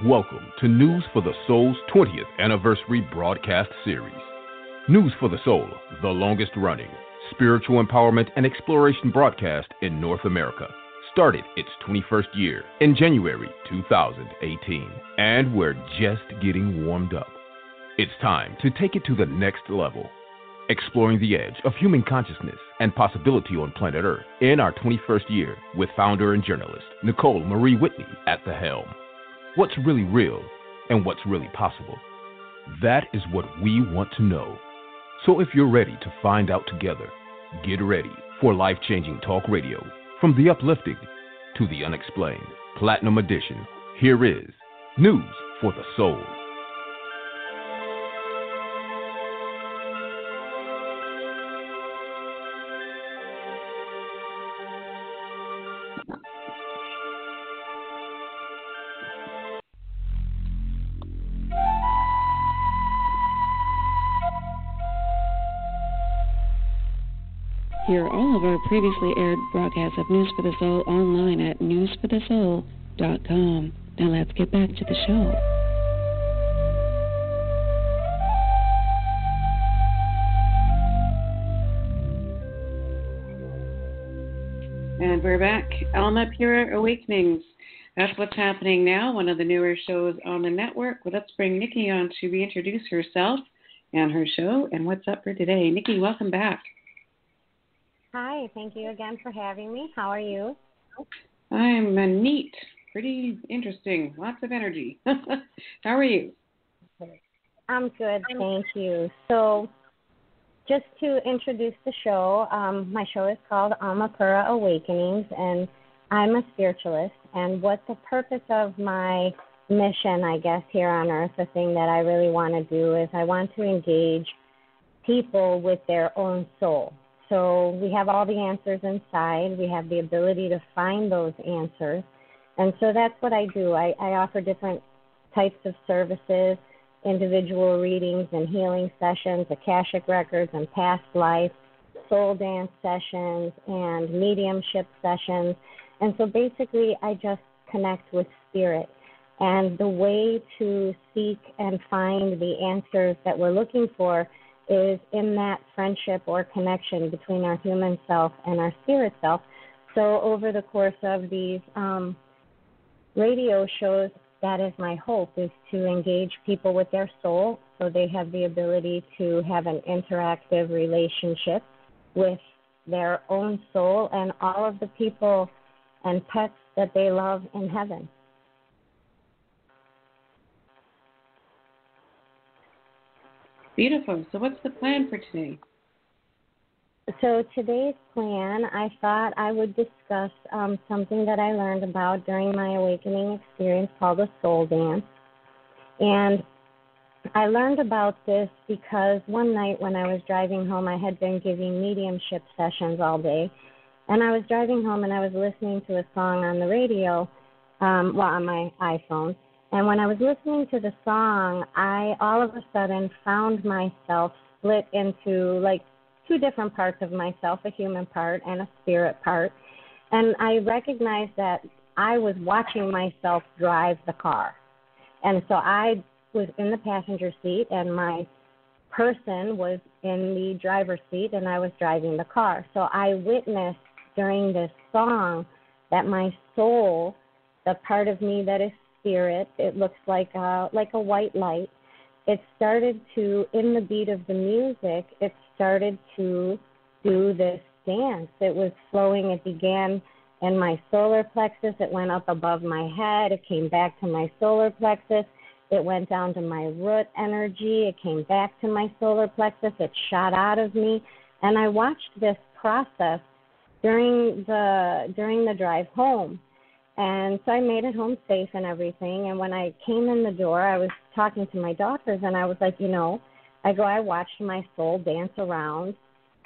Welcome to News for the Soul's 20th anniversary broadcast series. News for the Soul, the longest running spiritual empowerment and exploration broadcast in North America, started its 21st year in January 2018, and we're just getting warmed up. It's time to take it to the next level, exploring the edge of human consciousness and possibility on planet Earth in our 21st year with founder and journalist Nicole Marie Whitney at the helm. What's really real and what's really possible? That is what we want to know. So if you're ready to find out together, get ready for life-changing talk radio. From the uplifting to the unexplained, Platinum Edition, here is News for the Soul. Hear all of our previously aired broadcasts of News for the Soul online at newsforthesoul.com. Now let's get back to the show. And we're back. Almapura Awakenings. That's what's happening now, one of the newer shows on the network. Well, let's bring Nikki on to reintroduce herself and her show and what's up for today. Nikki, welcome back. Hi, thank you again for having me. How are you? I'm neat, pretty interesting, lots of energy. How are you? I'm good, thank you. So just to introduce the show, my show is called Almapura Awakenings, and I'm a spiritualist. And what the purpose of my mission, I guess, here on Earth, the thing that I really want to do is I want to engage people with their own soul. So we have all the answers inside. We have the ability to find those answers. And so that's what I do. I offer different types of services, individual readings and healing sessions, Akashic records and past life, soul dance sessions, and mediumship sessions. And so basically I just connect with spirit. And the way to seek and find the answers that we're looking for is in that friendship or connection between our human self and our spirit self. So over the course of these radio shows, that is my hope, is to engage people with their soul so they have the ability to have an interactive relationship with their own soul and all of the people and pets that they love in heaven. Beautiful. So what's the plan for today? So today's plan, I thought I would discuss something that I learned about during my awakening experience called a soul dance. And I learned about this because one night when I was driving home, I had been giving mediumship sessions all day. And I was driving home and I was listening to a song on the radio, on my iPhone. And when I was listening to the song, I all of a sudden found myself split into like two different parts of myself, a human part and a spirit part. And I recognized that I was watching myself drive the car. And so I was in the passenger seat and my person was in the driver's seat and I was driving the car. So I witnessed during this song that my soul, the part of me that is spirit, it looks like a white light. It started to, in the beat of the music, it started to do this dance. It was flowing. It began in my solar plexus. It went up above my head. It came back to my solar plexus. It went down to my root energy. It came back to my solar plexus. It shot out of me. And I watched this process during the drive home. And so I made it home safe and everything. And when I came in the door, I was talking to my daughters, and I was like, I watched my soul dance around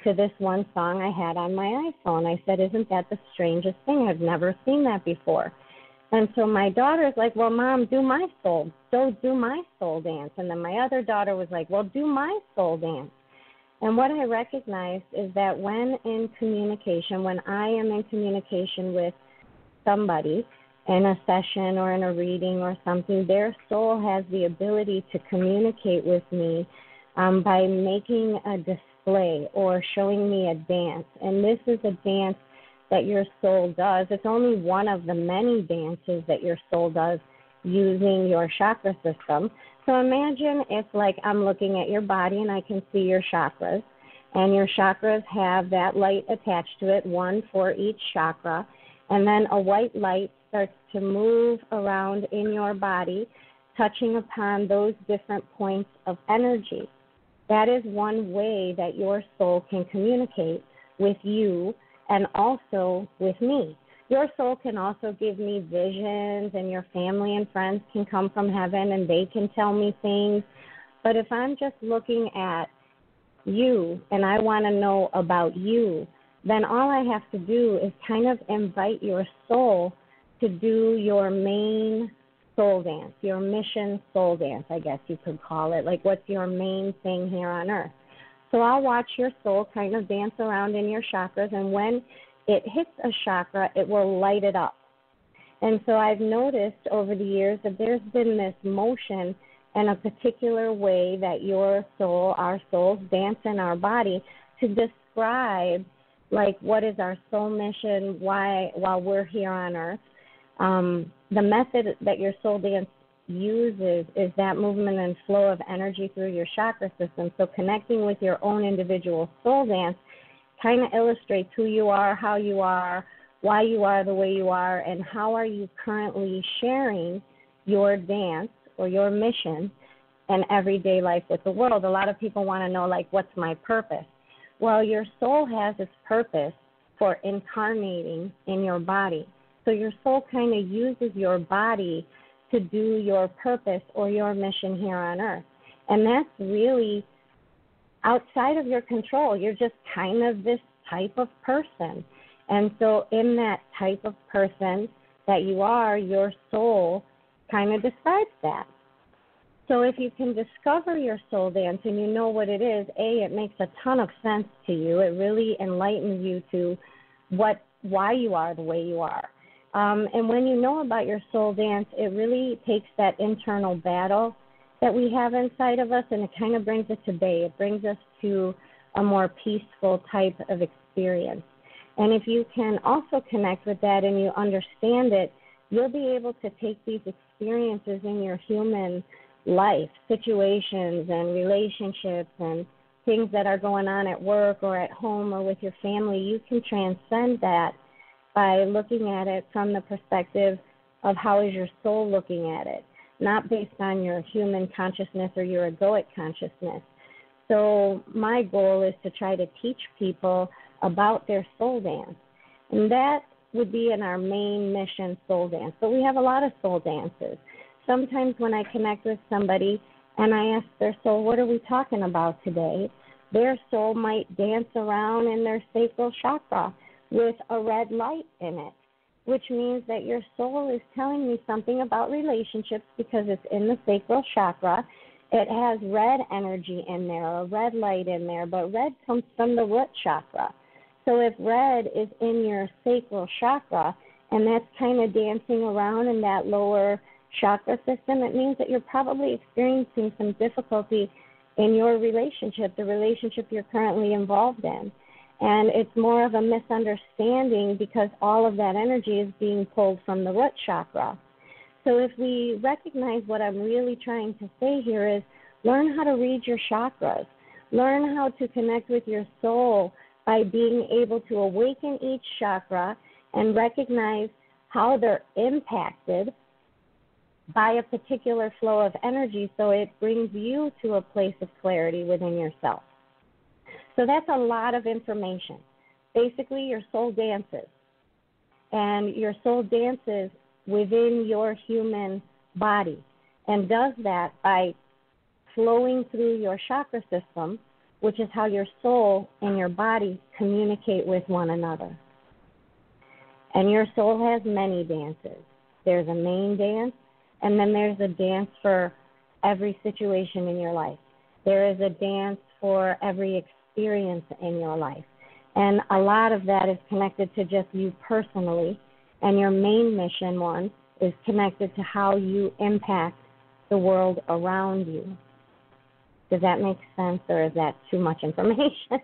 to this one song I had on my iPhone. I said, isn't that the strangest thing? I've never seen that before. And so my daughter's like, well, Mom, do my soul dance. And then my other daughter was like, well, do my soul dance. And what I recognized is that when I am in communication with somebody, in a session or in a reading or something, their soul has the ability to communicate with me by making a display or showing me a dance. And this is a dance that your soul does. It's only one of the many dances that your soul does using your chakra system. So imagine if, like, I'm looking at your body and I can see your chakras, and your chakras have that light attached to it, one for each chakra, and then a white light starts to move around in your body, touching upon those different points of energy. That is one way that your soul can communicate with you and also with me. Your soul can also give me visions, and your family and friends can come from heaven and they can tell me things. But if I'm just looking at you and I want to know about you, then all I have to do is kind of invite your soul to do your main soul dance, your mission soul dance, I guess you could call it. Like, what's your main thing here on earth? So I'll watch your soul kind of dance around in your chakras, and when it hits a chakra, it will light it up. And so I've noticed over the years that there's been this motion in a particular way that your soul, our souls, dance in our body to describe, like, what is our soul mission, why, while we're here on earth. The method that your soul dance uses is that movement and flow of energy through your chakra system. So connecting with your own individual soul dance kind of illustrates who you are, how you are, why you are the way you are, and how are you currently sharing your dance or your mission in everyday life with the world. A lot of people want to know, like, what's my purpose? Well, your soul has its purpose for incarnating in your body. So your soul kind of uses your body to do your purpose or your mission here on earth. And that's really outside of your control. You're just kind of this type of person. And so in that type of person that you are, your soul kind of describes that. So if you can discover your soul dance and you know what it is, A, it makes a ton of sense to you. It really enlightens you to why you are the way you are. And when you know about your soul dance, it really takes that internal battle that we have inside of us, and it kind of brings it to bay. It brings us to a more peaceful type of experience. And if you can also connect with that and you understand it, you'll be able to take these experiences in your human life, situations and relationships and things that are going on at work or at home or with your family. You can transcend that by looking at it from the perspective of how is your soul looking at it, not based on your human consciousness or your egoic consciousness. So my goal is to try to teach people about their soul dance, and that would be in our main mission soul dance. But we have a lot of soul dances. Sometimes when I connect with somebody and I ask their soul, what are we talking about today? Their soul might dance around in their sacral chakra with a red light in it, which means that your soul is telling me something about relationships because it's in the sacral chakra. It has red energy in there, a red light in there, but red comes from the root chakra. So if red is in your sacral chakra and that's kind of dancing around in that lower chakra system, it means that you're probably experiencing some difficulty in your relationship, the relationship you're currently involved in. And it's more of a misunderstanding because all of that energy is being pulled from the root chakra. So if we recognize what I'm really trying to say here is learn how to read your chakras. Learn how to connect with your soul by being able to awaken each chakra and recognize how they're impacted by a particular flow of energy so it brings you to a place of clarity within yourself. So that's a lot of information. Basically, your soul dances, and your soul dances within your human body and does that by flowing through your chakra system, which is how your soul and your body communicate with one another. And your soul has many dances. There's a main dance, and then there's a dance for every situation in your life. There is a dance for every experience in your life. And a lot of that is connected to just you personally And your main mission one is connected to how you impact the world around you. Does that make sense, or is that too much information?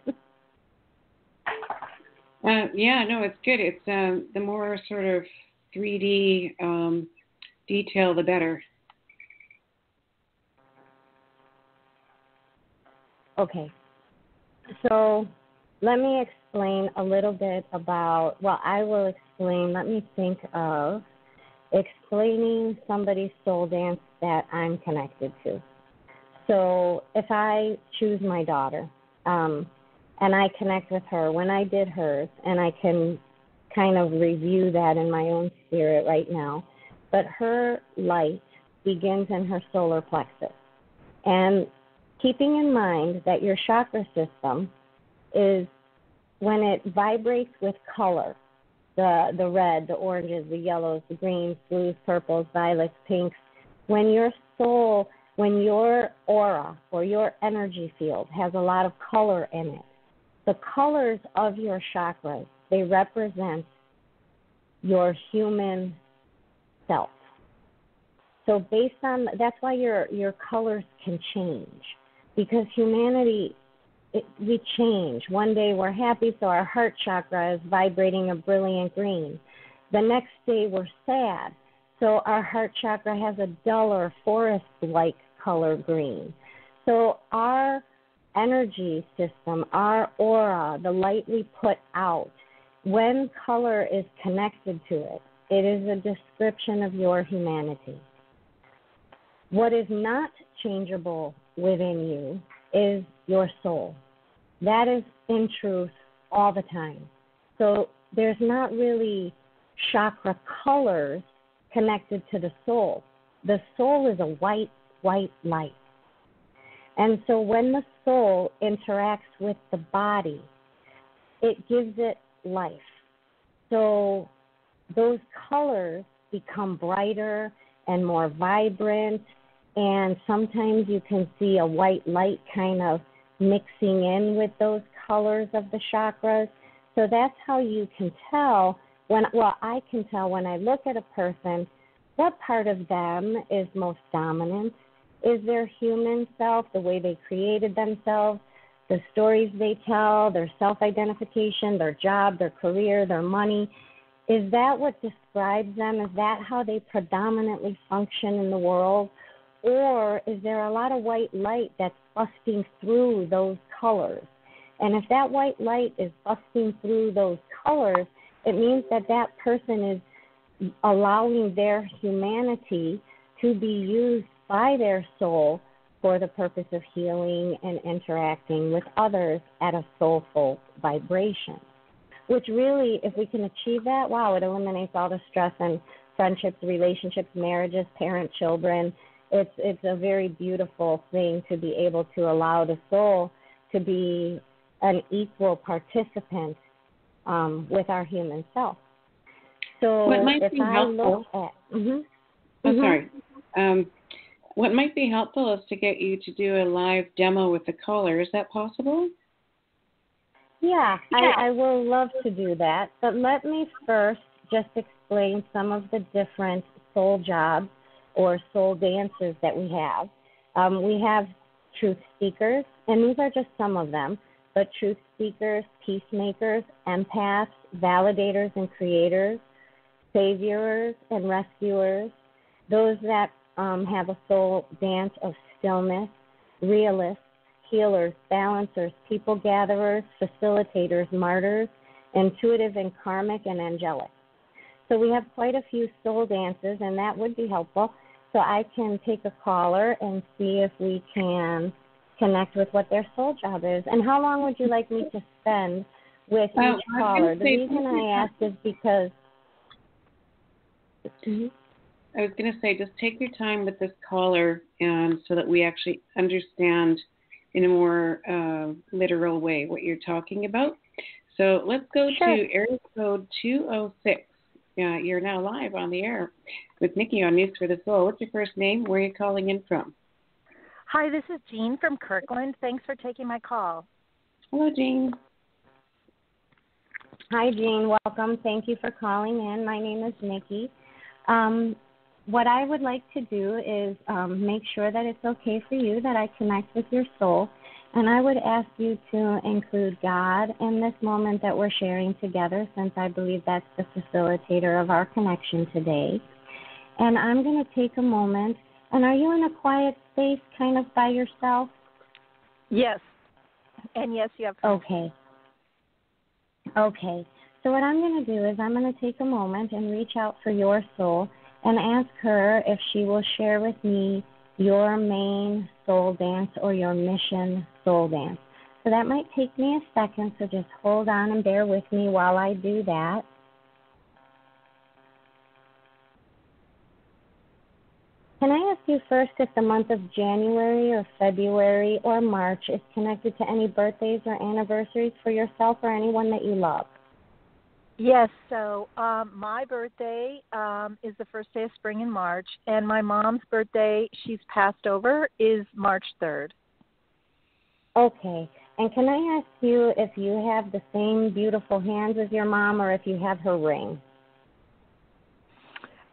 Yeah, no, it's good. It's the more sort of 3D detail, the better. Okay. So let me explain a little bit about, well, I will explain, let me think of explaining somebody's soul dance that I'm connected to. So if I choose my daughter, and I connect with her when I did hers, and I can kind of review that in my own spirit right now, but her light begins in her solar plexus. And keeping in mind that your chakra system is, when it vibrates with color, the red, the oranges, the yellows, the greens, blues, purples, violets, pinks, when your soul, when your aura or your energy field has a lot of color in it, the colors of your chakras, they represent your human self. So based on, that's why your colors can change, because humanity, we change. One day we're happy, so our heart chakra is vibrating a brilliant green. The next day we're sad, so our heart chakra has a duller forest-like color green. So our energy system, our aura, the light we put out, when color is connected to it, it is a description of your humanity. What is not changeable within you is your soul. That is in truth all the time. So there's not really chakra colors connected to the soul. The soul is a white light. And so when the soul interacts with the body, it gives it life. So those colors become brighter and more vibrant, and sometimes you can see a white light kind of mixing in with those colors of the chakras. So that's how you can tell I can tell when I look at a person, what part of them is most dominant. Is their human self, the way they created themselves, the stories they tell, their self-identification, their job, their career, their money? Is that what describes them? Is that how they predominantly function in the world? Or is there a lot of white light that's busting through those colors? And if that white light is busting through those colors, it means that that person is allowing their humanity to be used by their soul for the purpose of healing and interacting with others at a soulful vibration. Which really, if we can achieve that, wow, it eliminates all the stress and friendships, relationships, marriages, parent, children. It's a very beautiful thing to be able to allow the soul to be an equal participant with our human self. So if I look at... Sorry. What might be helpful is to get you to do a live demo with the color. Is that possible? Yeah, I will love to do that. But let me first just explain some of the different soul jobs or soul dances that we have. We have truth speakers, and these are just some of them, but truth speakers, peacemakers, empaths, validators and creators, saviors and rescuers, those that have a soul dance of stillness, realists, healers, balancers, people gatherers, facilitators, martyrs, intuitive and karmic, and angelic. So we have quite a few soul dances, and that would be helpful. So I can take a caller and see if we can connect with what their soul job is. And how long would you like me to spend with each caller? The reason I asked is because... I was going to say, just take your time with this caller, and so that we actually understand in a more literal way what you're talking about. So let's go to area code 206. You're now live on the air with Nikki on News for the Soul. What's your first name? Where are you calling in from? Hi, this is Jean from Kirkland. Thanks for taking my call. Hello, Jean. Hi, Jean. Welcome. Thank you for calling in. My name is Nikki. What I would like to do is make sure that it's okay for you that I connect with your soul. And I would ask you to include God in this moment that we're sharing together, since I believe that's the facilitator of our connection today. And I'm going to take a moment. And are you in a quiet space, kind of by yourself? Yes. And yes, you have. Okay. So what I'm going to do is I'm going to take a moment and reach out for your soul and ask her if she will share with me your main soul dance or your mission soul dance. So that might take me a second, so just hold on and bear with me while I do that. Can I ask you first if the month of January or February or March is connected to any birthdays or anniversaries for yourself or anyone that you love? Yes, so my birthday is the first day of spring in March, and my mom's birthday, she's passed over, is March 3rd. Okay. And can I ask you if you have the same beautiful hands as your mom or if you have her ring?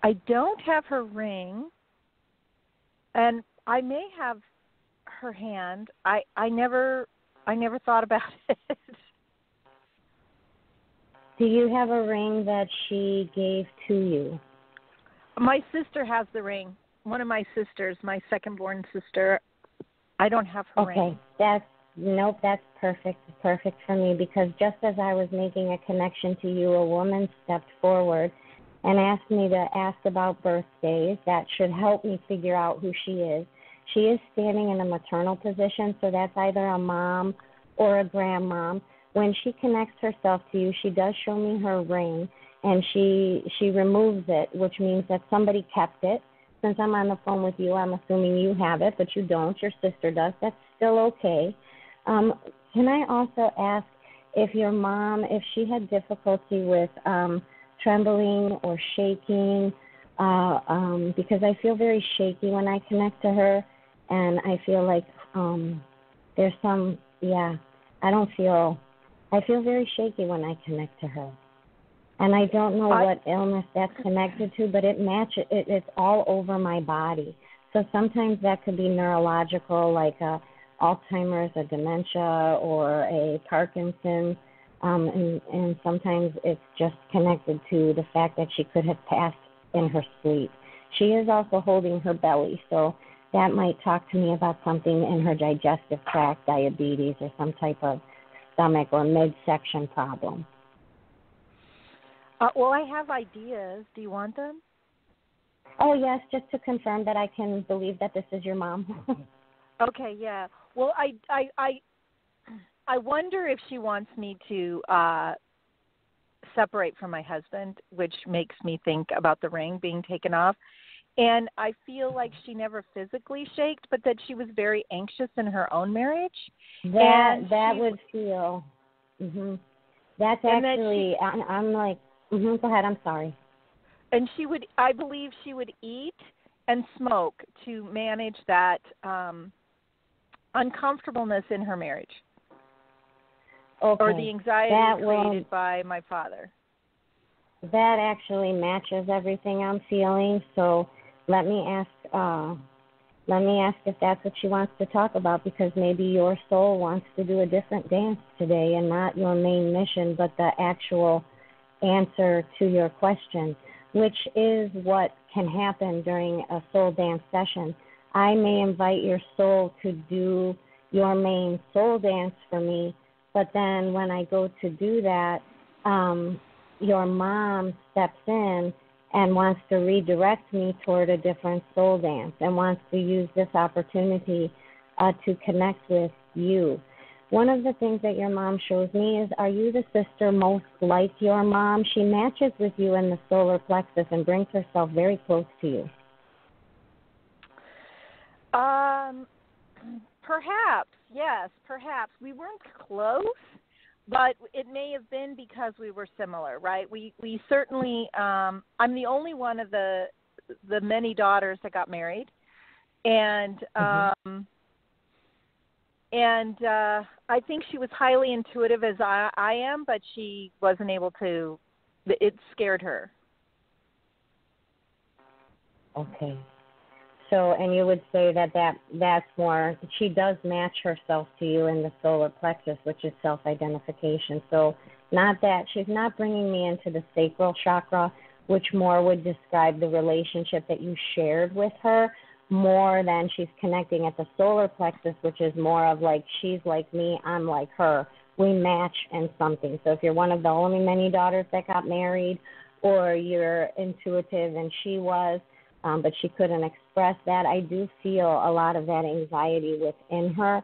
I don't have her ring, and I may have her hand. I never thought about it. Do you have a ring that she gave to you? My sister has the ring. One of my sisters, my second-born sister. I don't have her ring. Okay, that's perfect for me, because just as I was making a connection to you, a woman stepped forward and asked me to ask about birthdays. That should help me figure out who she is. She is standing in a maternal position, so that's either a mom or a grandmom. When she connects herself to you, she does show me her ring, and she removes it, which means that somebody kept it. Since I'm on the phone with you, I'm assuming you have it, but you don't. Your sister does. That's still okay. Can I also ask if your mom, if she had difficulty with trembling or shaking, because I feel very shaky when I connect to her, and I feel like there's some, I feel very shaky when I connect to her. And I don't know what illness that's connected to, but it's all over my body. So sometimes that could be neurological, like Alzheimer's, a dementia, or a Parkinson's, and sometimes it's just connected to the fact that she could have passed in her sleep. She is also holding her belly, so that might talk to me about something in her digestive tract, diabetes, or some type of stomach or midsection problem. Well, I have ideas. Do you want them? Oh, yes, just to confirm that I can believe that this is your mom. Okay, yeah. Well, I wonder if she wants me to separate from my husband, which makes me think about the ring being taken off. And I feel like she never physically shaked, but that she was very anxious in her own marriage. That would feel. That's actually. I'm like. Go ahead. I'm sorry. And I believe she would eat and smoke to manage that uncomfortableness in her marriage. Okay. Or the anxiety created by my father. That actually matches everything I'm feeling. So let me ask if that's what she wants to talk about, because maybe your soul wants to do a different dance today, and not your main mission, but the actual answer to your question, which is what can happen during a soul dance session. I may invite your soul to do your main soul dance for me, but then when I go to do that, your mom steps in and wants to redirect me toward a different soul dance and wants to use this opportunity to connect with you. One of the things that your mom shows me is, are you the sister most like your mom? She matches with you in the solar plexus and brings herself very close to you. Perhaps, yes, perhaps. We weren't close, but it may have been because we were similar, right? We certainly, I'm the only one of the many daughters that got married, and And I think she was highly intuitive as I am, but she wasn't able to. It scared her. Okay. So, and you would say that's more, she does match herself to you in the solar plexus, which is self-identification. So not that, she's not bringing me into the sacral chakra, which more would describe the relationship that you shared with her, more than she's connecting at the solar plexus, which is more of like, she's like me, I'm like her. We match in something. So if you're one of the only many daughters that got married, or you're intuitive and she was, but she couldn't express that, I do feel a lot of that anxiety within her.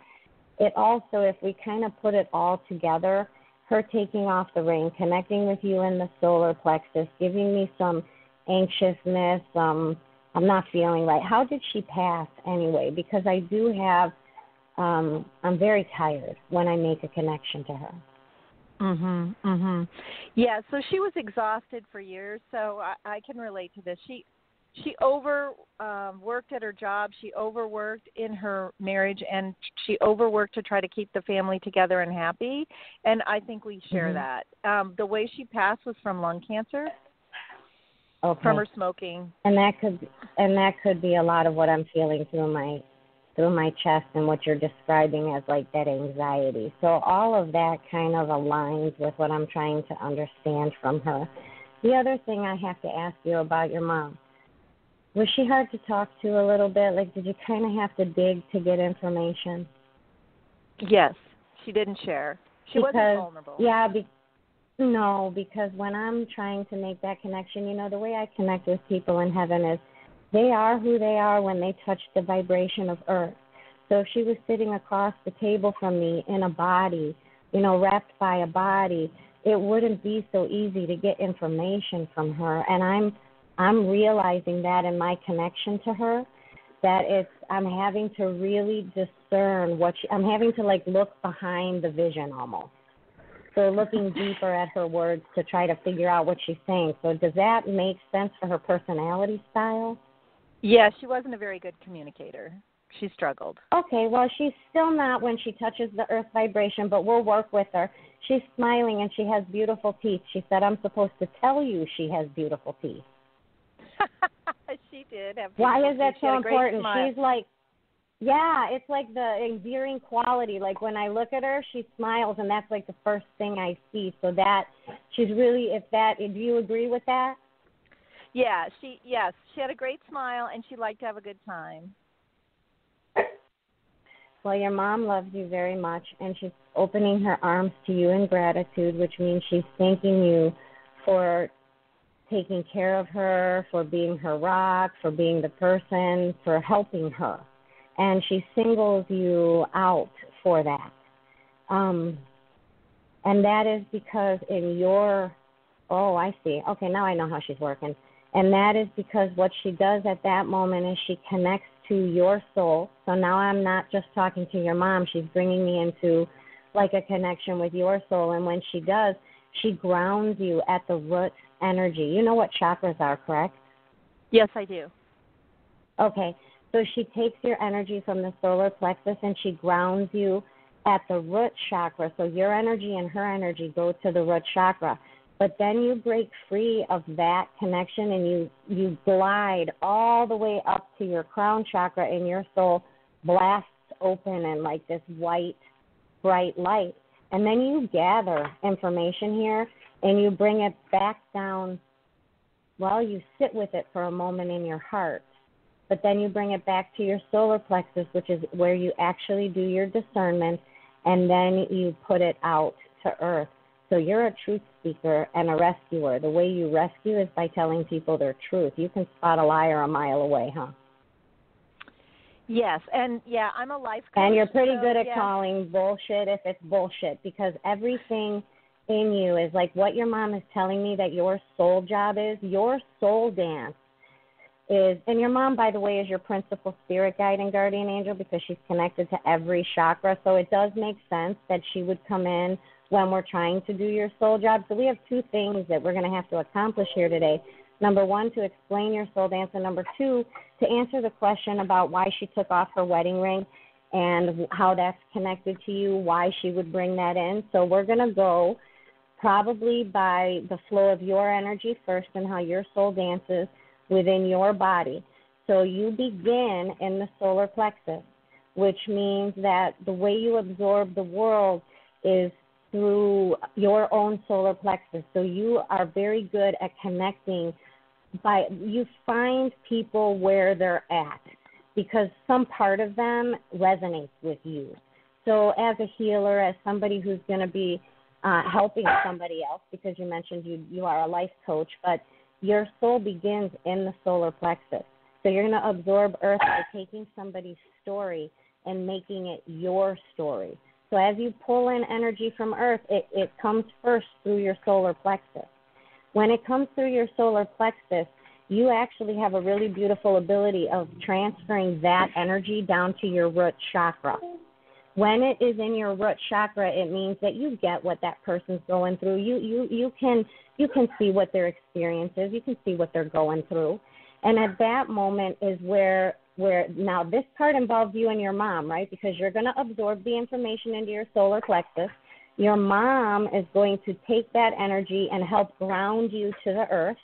It also, if we kind of put it all together, her taking off the ring, connecting with you in the solar plexus, giving me some anxiousness, I'm not feeling right. How did she pass anyway? Because I do have, I'm very tired when I make a connection to her. Yeah, so she was exhausted for years, so I can relate to this. She overworked at her job. She overworked in her marriage, and she overworked to try to keep the family together and happy. And I think we share that. The way she passed was from lung cancer, from her smoking. And that could be a lot of what I'm feeling through my chest and what you're describing as like that anxiety. So all of that kind of aligns with what I'm trying to understand from her. The other thing I have to ask you about your mom. Was she hard to talk to a little bit? Like, did you kind of have to dig to get information? Yes, she didn't share. She wasn't vulnerable. Yeah, no, because when I'm trying to make that connection, you know, the way I connect with people in heaven is they are who they are when they touch the vibration of earth. So if she was sitting across the table from me in a body, you know, wrapped by a body, it wouldn't be so easy to get information from her. And I'm realizing that in my connection to her, that I'm having to really discern I'm having to like look behind the vision almost. So looking deeper at her words to try to figure out what she's saying. So does that make sense for her personality style? Yeah, she wasn't a very good communicator. She struggled. Okay, well, she's still not when she touches the earth vibration, but we'll work with her. She's smiling and she has beautiful teeth. She said, I'm supposed to tell you she has beautiful teeth. She did have beautiful Why is that teeth. so important? She's like, yeah, it's like the endearing quality. Like when I look at her, she smiles, and that's like the first thing I see. So that she's really, do you agree with that? Yeah, she had a great smile, and she liked to have a good time. Well, your mom loves you very much, and she's opening her arms to you in gratitude, which means she's thanking you for taking care of her, for being her rock, for being the person, for helping her. And she singles you out for that. And that is because I see. Okay, now I know how she's working. And that is because what she does at that moment is she connects to your soul. So now I'm not just talking to your mom. She's bringing me into like a connection with your soul. And when she does, she grounds you at the root energy. You know what chakras are, correct? Yes, I do. Okay, so she takes your energy from the solar plexus and she grounds you at the root chakra. So your energy and her energy go to the root chakra. But then you break free of that connection and you glide all the way up to your crown chakra, and your soul blasts open in like this white, bright light. And then you gather information here and you bring it back down. Well, you sit with it for a moment in your heart, but then you bring it back to your solar plexus, which is where you actually do your discernment, and then you put it out to earth. So you're a truth speaker and a rescuer. The way you rescue is by telling people their truth. You can spot a liar a mile away, huh? Yes, and I'm a life coach. And you're pretty good at calling bullshit if it's bullshit, because everything in you is like what your mom is telling me that your soul job is. Your soul dance is, and your mom, by the way, is your principal spirit guide and guardian angel because she's connected to every chakra. So it does make sense that she would come in when we're trying to do your soul job. So we have two things that we're going to have to accomplish here today. Number one, to explain your soul dance, and number two, to answer the question about why she took off her wedding ring. and how that's connected to you, why she would bring that in. So we're going to go probably by the flow of your energy first and how your soul dances within your body. So you begin in the solar plexus, which means that the way you absorb the world is through your own solar plexus. So you are very good at connecting you find people where they're at because some part of them resonates with you. So as a healer, as somebody who's going to be helping somebody else, because you mentioned you are a life coach, but your soul begins in the solar plexus. So you're going to absorb Earth by taking somebody's story and making it your story. So as you pull in energy from Earth, it comes first through your solar plexus. When it comes through your solar plexus, you actually have a really beautiful ability of transferring that energy down to your root chakra. When it is in your root chakra, it means that you get what that person's going through. You can see what their experience is. You can see what they're going through. And at that moment is where now this part involves you and your mom, right? Because you're going to absorb the information into your solar plexus. Your mom is going to take that energy and help ground you to the earth.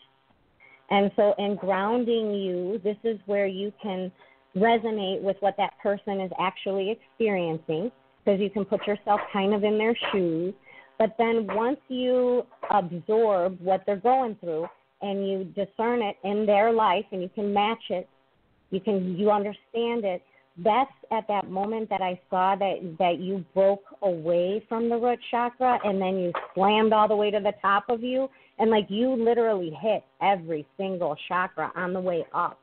And so in grounding you, this is where you can resonate with what that person is actually experiencing, because you can put yourself kind of in their shoes. But then once you absorb what they're going through and you discern it in their life and you can match it, you understand it, that's at that moment that I saw that you broke away from the root chakra and then you slammed all the way to the top of you, and like you literally hit every single chakra on the way up.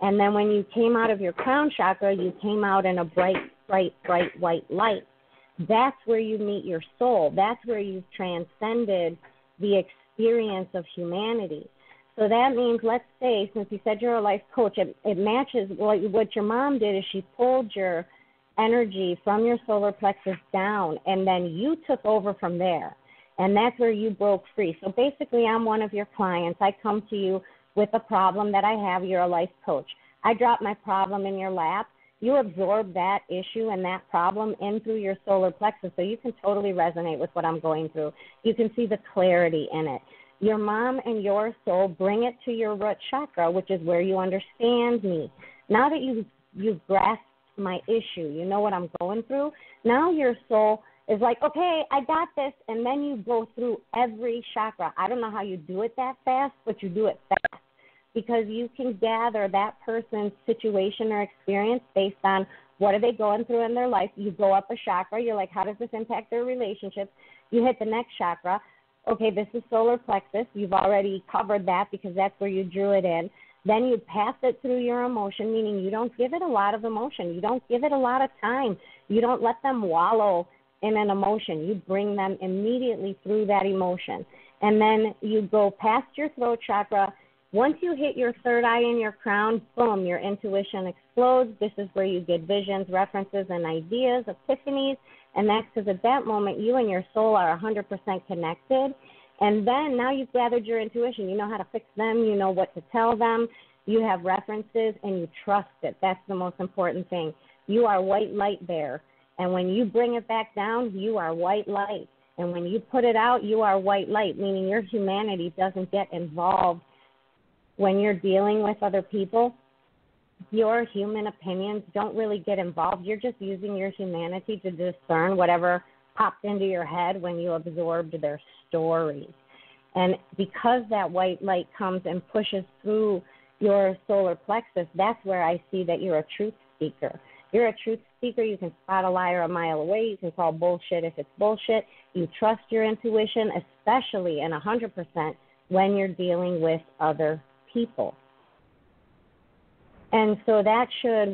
And then when you came out of your crown chakra, you came out in a bright, bright, bright white light. That's where you meet your soul. That's where you've transcended the experience of humanity. So that means, let's say, since you said you're a life coach, it matches what your mom did is she pulled your energy from your solar plexus down, and then you took over from there. And that's where you broke free. So basically, I'm one of your clients. I come to you with a problem that I have. You're a life coach. I drop my problem in your lap. You absorb that issue and that problem in through your solar plexus, so you can totally resonate with what I'm going through. You can see the clarity in it. Your mom and your soul bring it to your root chakra, which is where you understand me. Now that you've grasped my issue, you know what I'm going through, now your soul is like, okay, I got this, and then you go through every chakra. I don't know how you do it that fast, but you do it fast because you can gather that person's situation or experience based on what are they going through in their life. You go up a chakra. You're like, how does this impact their relationships? You hit the next chakra. Okay, this is solar plexus. You've already covered that because that's where you drew it in. Then you pass it through your emotion, meaning you don't give it a lot of emotion. You don't give it a lot of time. You don't let them wallow in an emotion. You bring them immediately through that emotion. And then you go past your throat chakra. Once you hit your third eye in your crown, boom, your intuition explodes. This is where you get visions, references, and ideas, epiphanies. And that's because at that moment, you and your soul are 100% connected. And then now you've gathered your intuition. You know how to fix them. You know what to tell them. You have references, and you trust it. That's the most important thing. You are white light there. And when you bring it back down, you are white light. And when you put it out, you are white light, meaning your humanity doesn't get involved when you're dealing with other people. Your human opinions don't really get involved. You're just using your humanity to discern whatever popped into your head when you absorbed their stories. And because that white light comes and pushes through your solar plexus, that's where I see that you're a truth speaker. You're a truth speaker. You can spot a liar a mile away. You can call bullshit if it's bullshit. You trust your intuition, especially and 100% when you're dealing with other people. And so that should,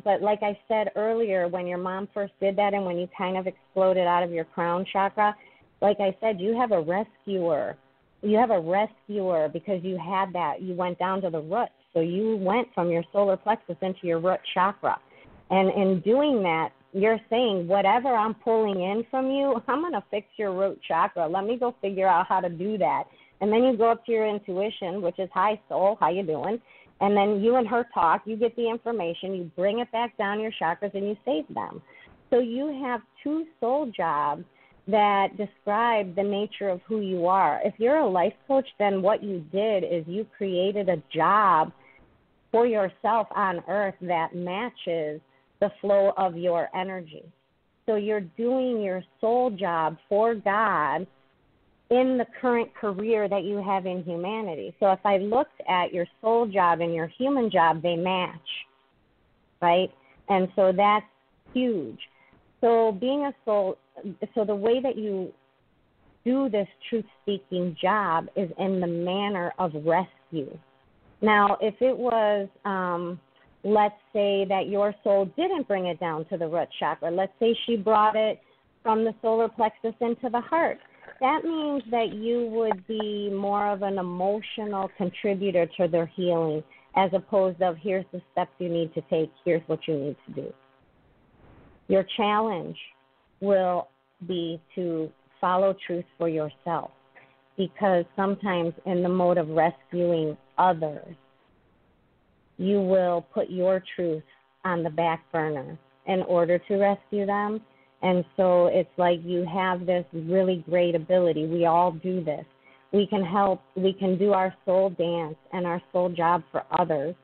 but like I said earlier, when your mom first did that and when you kind of exploded out of your crown chakra, like I said, you have a rescuer. You have a rescuer because you had that. You went down to the root. So you went from your solar plexus into your root chakra. And in doing that, you're saying, whatever I'm pulling in from you, I'm going to fix your root chakra. Let me go figure out how to do that. And then you go up to your intuition, which is, hi, soul, how you doing? And then you and her talk, you get the information, you bring it back down your chakras, and you save them. So you have two soul jobs that describe the nature of who you are. If you're a life coach, then what you did is you created a job for yourself on earth that matches the flow of your energy. So you're doing your soul job for God in the current career that you have in humanity. So if I looked at your soul job and your human job, they match, right? And so that's huge. So being a soul, so the way that you do this truth-speaking job is in the manner of rescue. Now, if it was, let's say that your soul didn't bring it down to the root chakra. Let's say she brought it from the solar plexus into the heart. That means that you would be more of an emotional contributor to their healing, as opposed to here's the steps you need to take, here's what you need to do. Your challenge will be to follow truth for yourself, because sometimes in the mode of rescuing others, you will put your truth on the back burner in order to rescue them. And so it's like you have this really great ability. We all do this. We can help. We can do our soul dance and our soul job for others,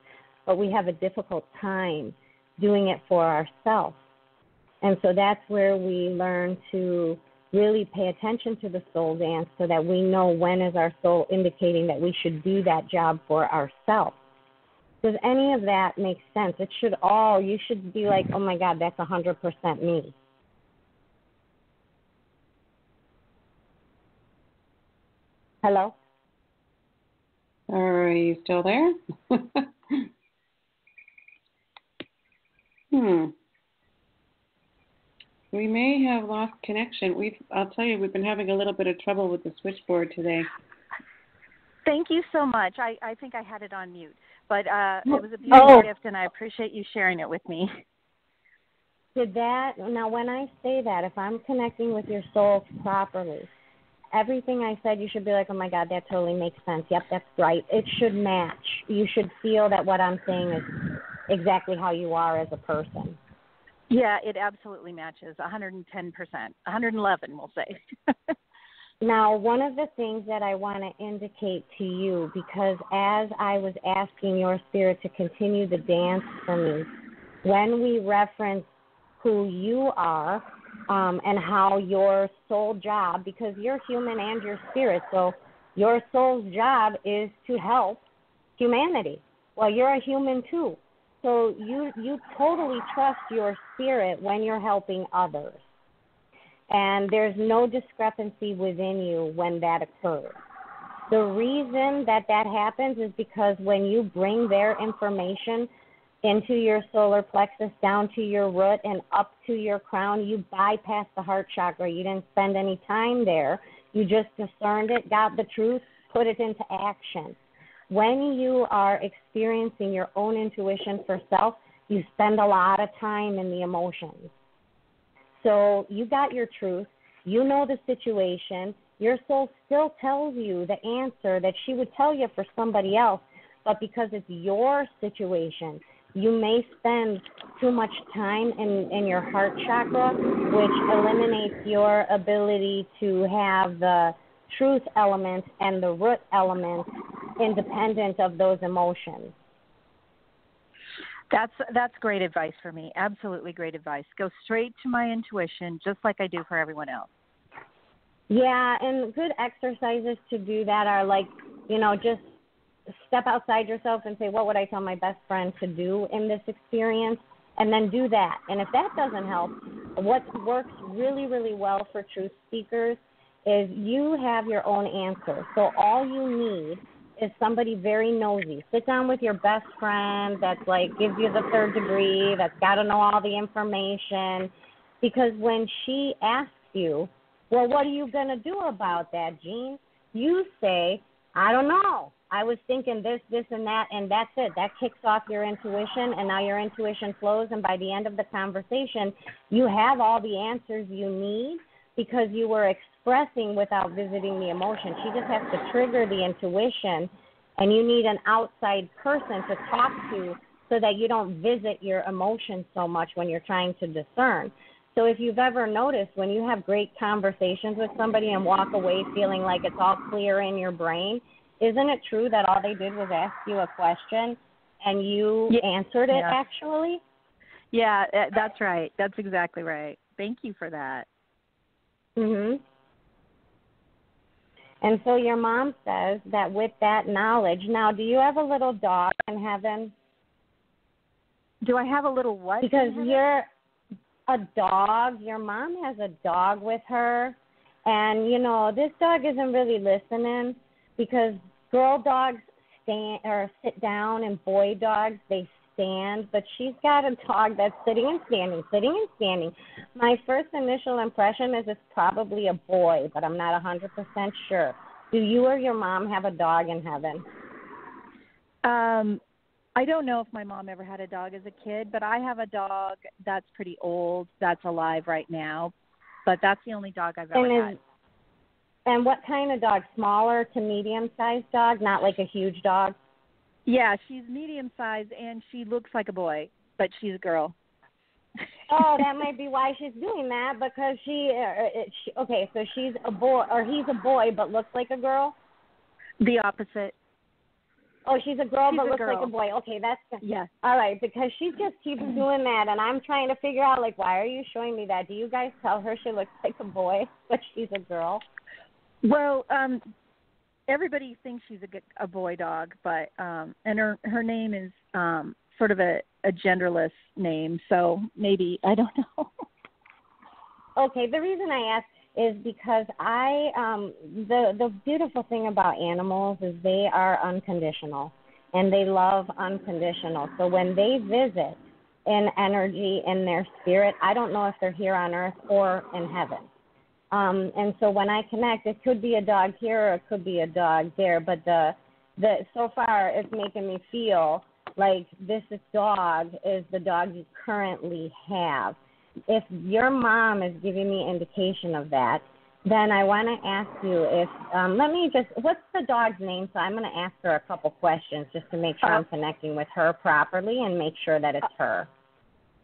but we have a difficult time doing it for ourselves. And so that's where we learn to really pay attention to the soul dance so that we know when is our soul indicating that we should do that job for ourselves. Does any of that make sense? You should be like, oh my God, that's 100% me. Hello? Are you still there? We may have lost connection. I'll tell you, we've been having a little bit of trouble with the switchboard today. Thank you so much. I think I had it on mute, but it was a beautiful gift, and I appreciate you sharing it with me. Now when I say that, if I'm connecting with your soul properly, everything I said, you should be like, oh my God, that totally makes sense. Yep, that's right. It should match. You should feel that what I'm saying is exactly how you are as a person. Yeah, it absolutely matches, 110%, 111, we'll say. Now, one of the things that I want to indicate to you, because as I was asking your spirit to continue the dance for me, when we reference who you are and how your soul job, because you're human and you're spirit, so your soul's job is to help humanity. Well, you're a human too. So you totally trust your spirit when you're helping others. And there's no discrepancy within you when that occurs. The reason that happens is because when you bring their information into your solar plexus, down to your root, and up to your crown, you bypass the heart chakra. You didn't spend any time there. You just discerned it, got the truth, put it into action. When you are experiencing your own intuition for self, you spend a lot of time in the emotions. So you got your truth. You know the situation. Your soul still tells you the answer that she would tell you for somebody else, but because it's your situation, you may spend too much time in your heart chakra, which eliminates your ability to have the truth element and the root element independent of those emotions. That's great advice for me. Absolutely great advice. Go straight to my intuition, just like I do for everyone else. Yeah, and good exercises to do that are like, just step outside yourself and say, what would I tell my best friend to do in this experience? And then do that. And if that doesn't help, what works really, really well for truth speakers is you have your own answer. So all you need is somebody very nosy. Sit down with your best friend that's like gives you the third degree, that's got to know all the information. Because when she asks you, well, what are you going to do about that, Jean? You say, I don't know. I was thinking this, and that, and that's it. That kicks off your intuition, and now your intuition flows, and by the end of the conversation, you have all the answers you need because you were expressing without visiting the emotion. She just has to trigger the intuition and you need an outside person to talk to so that you don't visit your emotions so much when you're trying to discern. So if you've ever noticed, when you have great conversations with somebody and walk away feeling like it's all clear in your brain, isn't it true that all they did was ask you a question and you answered it actually? Yeah, that's right. That's exactly right. Thank you for that. Mhm. And so your mom says that with that knowledge, now do you have a little dog in heaven? Do I have a little what? Because you're a dog. Your mom has a dog with her. And, you know, this dog isn't really listening because girl dogs stand or sit down and boy dogs, they stand. But she's got a dog that's sitting and standing, sitting and standing. My first initial impression is it's probably a boy, but I'm not 100% sure. Do you or your mom have a dog in heaven? I don't know if my mom ever had a dog as a kid, but I have a dog that's pretty old that's alive right now. But that's the only dog I've ever had. And what kind of dog? Smaller to medium-sized dog, not like a huge dog? Yeah, she's medium-sized, and she looks like a boy, but she's a girl. Oh, that might be why she's doing that, because okay, so she's a boy, or he's a boy but looks like a girl? The opposite. Oh, she's a girl but looks girl. like a boy. Okay, that's good. Yeah. All right, because she just keeps doing that, and I'm trying to figure out, like, why are you showing me that? Do you guys tell her she looks like a boy, but she's a girl? Well, everybody thinks she's a boy dog, but and her name is sort of a genderless name, so maybe, I don't know. Okay, the reason I ask is because the beautiful thing about animals is they are unconditional, and they love unconditional. So when they visit in energy, in their spirit, I don't know if they're here on earth or in heaven. And so when I connect, it could be a dog here or it could be a dog there, but so far it's making me feel like this dog is the dog you currently have. If your mom is giving me indication of that, then I want to ask you what's the dog's name? So I'm going to ask her a couple questions just to make sure I'm connecting with her properly and make sure that it's her.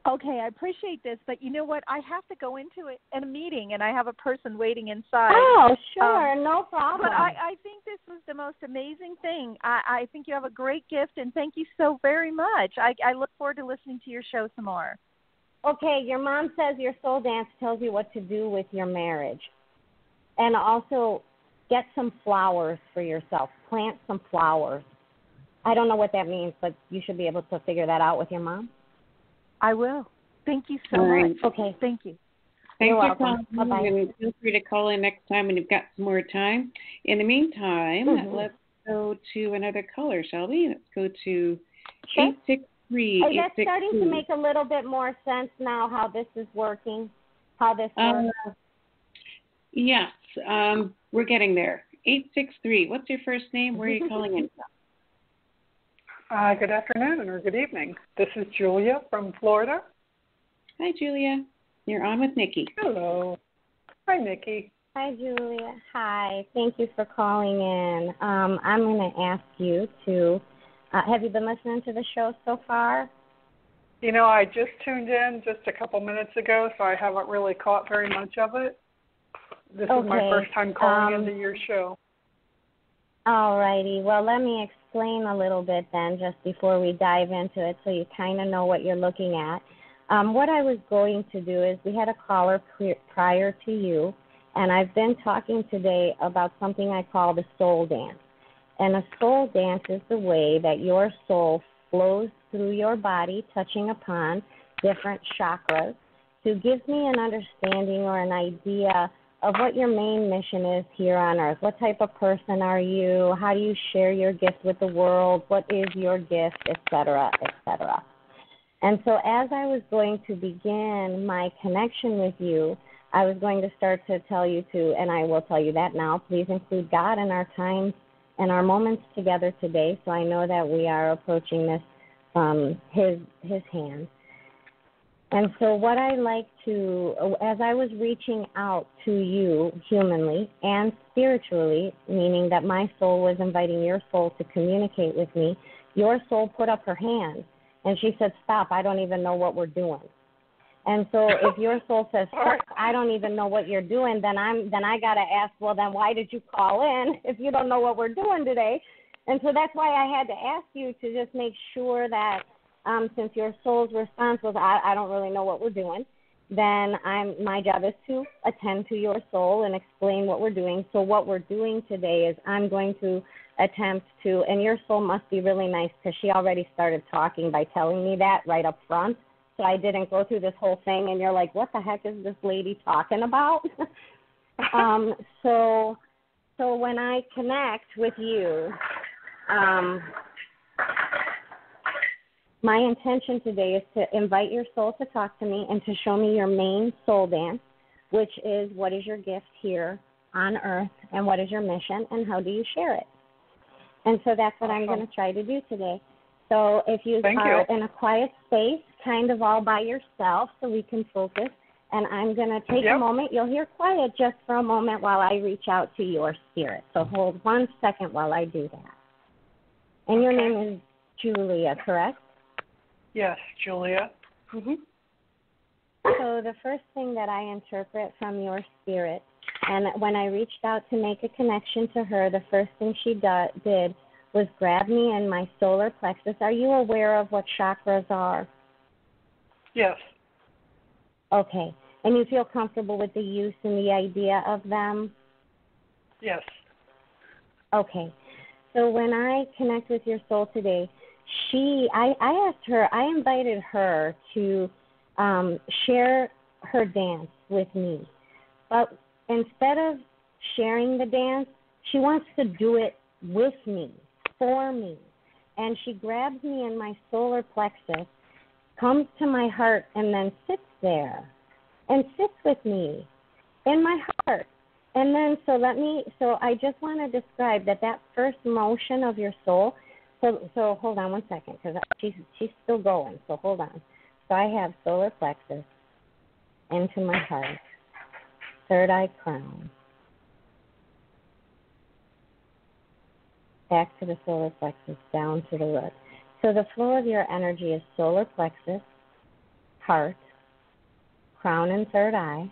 Okay, I appreciate this, but you know what? I have to go into it in a meeting, and I have a person waiting inside. Oh, sure, no problem. But I think this was the most amazing thing. I think you have a great gift, and thank you so very much. I look forward to listening to your show some more. Okay, your mom says your soul dance tells you what to do with your marriage. And also get some flowers for yourself. Plant some flowers. I don't know what that means, but you should be able to figure that out with your mom. I will. Thank you so much. Okay. Thank you. Thanks You're for welcome. calling. Bye-bye. And feel free to call in next time when you've got some more time. In the meantime, let's go to another caller, shall we? Let's go to 863. That's starting to make a little bit more sense now how this is working, how this works. Yes, we're getting there. 863. What's your first name? Where are you calling in from? Good afternoon or good evening. This is Julia from Florida. Hi, Julia. You're on with Nikki. Hello. Hi, Nikki. Hi, Julia. Hi. Thank you for calling in. I'm going to ask you to, have you been listening to the show so far? You know, I just tuned in just a couple minutes ago, so I haven't really caught very much of it. This is my first time calling into your show. All righty. Well, let me explain a little bit then just before we dive into it so you kind of know what you're looking at. What I was going to do is we had a caller prior to you, and I've been talking today about something I call the soul dance. And a soul dance is the way that your soul flows through your body, touching upon different chakras, to give me an understanding or an idea of what your main mission is here on earth. What type of person are you? How do you share your gift with the world? What is your gift, et cetera, et cetera. And so as I was going to begin my connection with you, I was going to start to tell you to, and I will tell you that now, please include God in our times and our moments together today, so I know that we are approaching this from His hand. And so what I like to, as I was reaching out to you humanly and spiritually, meaning that my soul was inviting your soul to communicate with me, your soul put up her hand and she said, stop, I don't even know what we're doing. And so if your soul says, stop, I don't even know what you're doing, then I got to ask, well, then why did you call in if you don't know what we're doing today? And so that's why I had to ask you to just make sure that since your soul's response was, I don't really know what we're doing, then my job is to attend to your soul and explain what we're doing. So what we're doing today is I'm going to attempt to, and your soul must be really nice because she already started talking by telling me that right up front. So I didn't go through this whole thing and you're like, what the heck is this lady talking about? So when I connect with you, my intention today is to invite your soul to talk to me and to show me your main soul dance, which is what is your gift here on earth and what is your mission and how do you share it. And so that's what I'm going to try to do today. So if you are in a quiet space, kind of all by yourself so we can focus, and I'm going to take a moment. You'll hear quiet just for a moment while I reach out to your spirit. So hold 1 second while I do that. And your name is Julia, correct? Yes, Julia. Mm-hmm. So the first thing that I interpret from your spirit, and when I reached out to make a connection to her, the first thing she did was grab me in my solar plexus. Are you aware of what chakras are? Yes. Okay. And you feel comfortable with the use and the idea of them? Yes. Okay. So when I connect with your soul today, I asked her, I invited her to share her dance with me. But instead of sharing the dance, she wants to do it with me, for me. And she grabs me in my solar plexus, comes to my heart, and then sits there and sits with me in my heart. And then so I just want to describe that first motion of your soul. So hold on 1 second because she's still going. So hold on. So I have solar plexus into my heart, third eye crown, back to the solar plexus, down to the root. So the flow of your energy is solar plexus, heart, crown and third eye,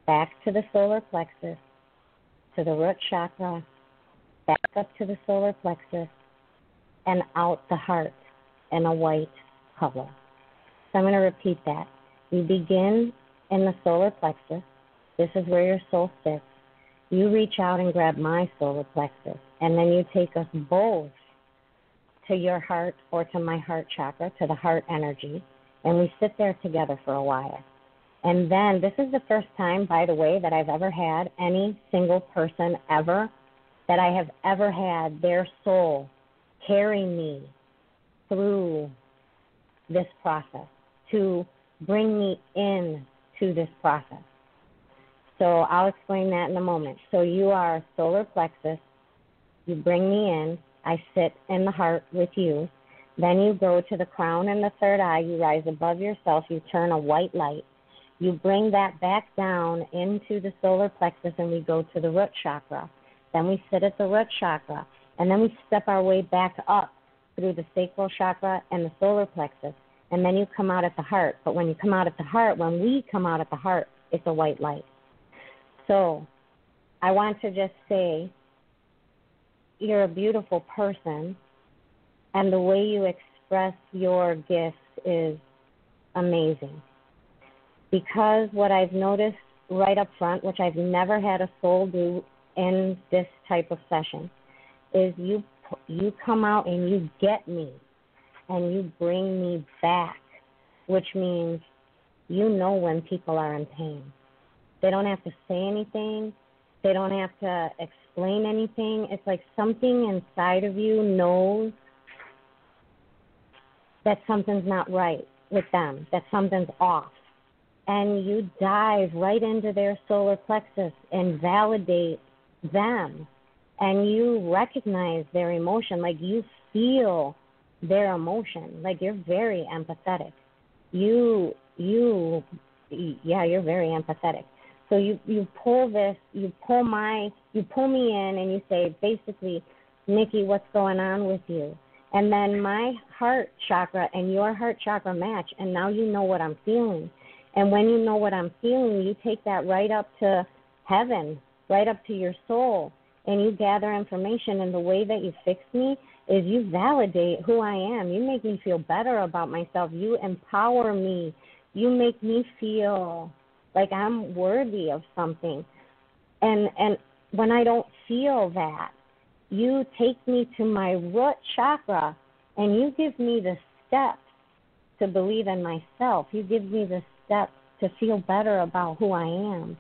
back to the solar plexus, to the root chakra, back up to the solar plexus, and out the heart in a white color. So I'm going to repeat that. You begin in the solar plexus. This is where your soul sits. You reach out and grab my solar plexus, and then you take us both to your heart or to my heart chakra, to the heart energy, and we sit there together for a while. And then this is the first time, by the way, that I've ever had any single person ever, that I have ever had their soul carry me through this process, to bring me in to this process. So I'll explain that in a moment. So you are solar plexus. You bring me in. I sit in the heart with you. Then you go to the crown and the third eye. You rise above yourself. You turn a white light. You bring that back down into the solar plexus, and we go to the root chakra. Then we sit at the root chakra, and then we step our way back up through the sacral chakra and the solar plexus, and then you come out at the heart. But when you come out at the heart, when we come out at the heart, it's a white light. So I want to just say you're a beautiful person, and the way you express your gifts is amazing. Because what I've noticed right up front, which I've never had a soul do in this type of session, is you come out and you get me and you bring me back, which means you know when people are in pain. They don't have to say anything. They don't have to explain anything. It's like something inside of you knows that something's not right with them, that something's off. And you dive right into their solar plexus and validate them. And you recognize their emotion, like you feel their emotion, like you're very empathetic. you're very empathetic. So you pull me in and you say, basically, Nikki, what's going on with you? And then my heart chakra and your heart chakra match, and now you know what I'm feeling. And when you know what I'm feeling, you take that right up to heaven, right up to your soul, and you gather information. And the way that you fix me is you validate who I am. You make me feel better about myself. You empower me. You make me feel like I'm worthy of something. And when I don't feel that, you take me to my root chakra and you give me the steps to believe in myself. You give me the steps to feel better about who I am.